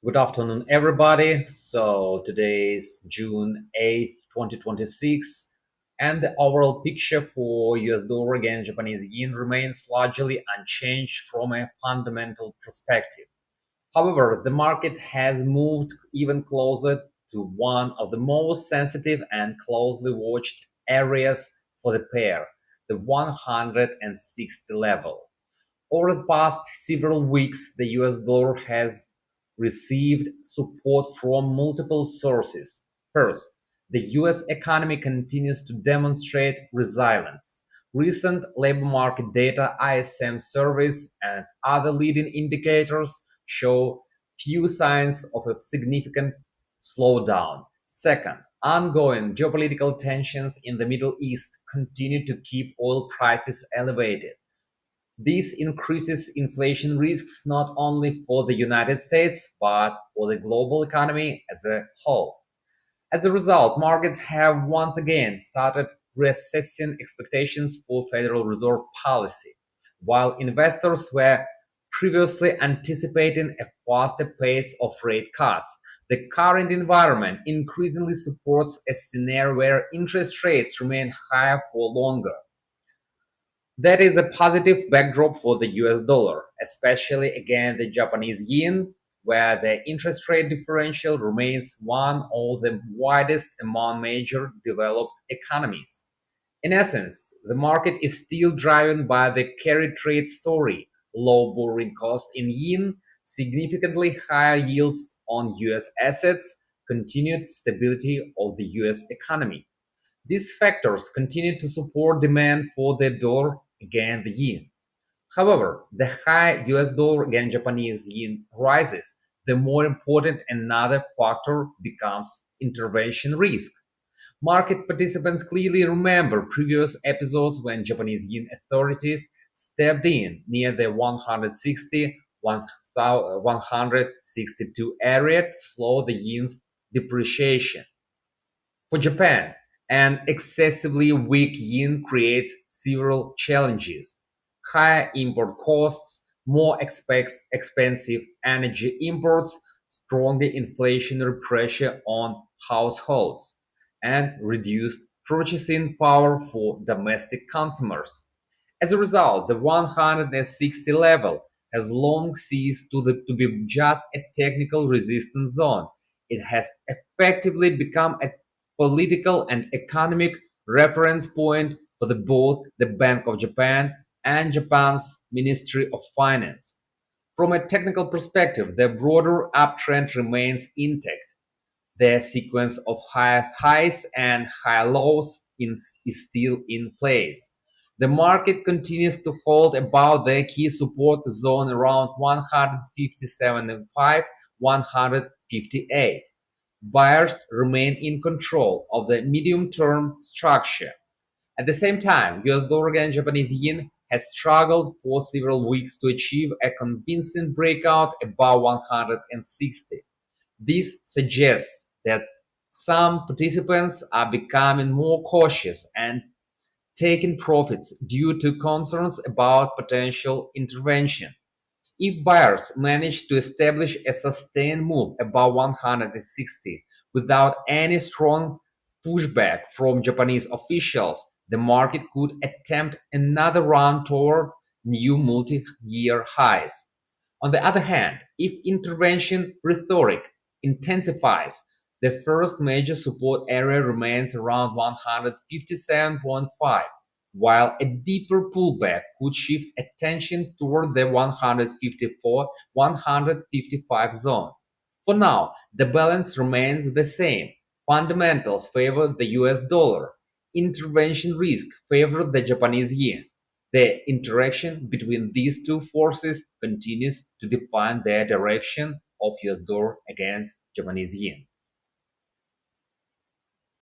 Good afternoon, everybody. So today is June 8th, 2026, and the overall picture for US dollar against Japanese yen remains largely unchanged from a fundamental perspective. However, the market has moved even closer to one of the most sensitive and closely watched areas for the pair, the 160 level. Over the past several weeks, the US dollar has received support from multiple sources. First, the US economy continues to demonstrate resilience. Recent labor market data, ISM surveys, and other leading indicators show few signs of a significant slowdown. Second, ongoing geopolitical tensions in the Middle East continue to keep oil prices elevated. This increases inflation risks not only for the United States, but for the global economy as a whole. As a result, markets have once again started reassessing expectations for Federal Reserve policy. While investors were previously anticipating a faster pace of rate cuts, the current environment increasingly supports a scenario where interest rates remain higher for longer. That is a positive backdrop for the US dollar, especially against the Japanese yen, where the interest rate differential remains one of the widest among major developed economies. In essence, the market is still driven by the carry trade story, low borrowing cost in yen, significantly higher yields on US assets, continued stability of the US economy. These factors continue to support demand for the dollar against the yen. However, the high US dollar against Japanese yen rises, the more important another factor becomes intervention risk. Market participants clearly remember previous episodes when Japanese yen authorities stepped in near the 160 162 area to slow the yen's depreciation. For Japan, an excessively weak yen creates several challenges: higher import costs, more expensive energy imports, stronger inflationary pressure on households, and reduced purchasing power for domestic consumers. As a result, the 160 level has long ceased to be just a technical resistance zone. It has effectively become a political and economic reference point for both the Bank of Japan and Japan's Ministry of Finance. From a technical perspective, the broader uptrend remains intact. The sequence of highest highs and high lows is still in place. The market continues to hold about the key support zone around 157.5, 158. Buyers remain in control of the medium-term structure. At the same time, US dollar against Japanese yen has struggled for several weeks to achieve a convincing breakout above 160. This suggests that some participants are becoming more cautious and taking profits due to concerns about potential intervention. If buyers manage to establish a sustained move above 160 without any strong pushback from Japanese officials, the market could attempt another run toward new multi-year highs. On the other hand, if intervention rhetoric intensifies, the first major support area remains around 157.5, while a deeper pullback could shift attention toward the 154-155 zone. For now, the balance remains the same. Fundamentals favor the US dollar. Intervention risk favor the Japanese yen. The interaction between these two forces continues to define the direction of US dollar against Japanese yen.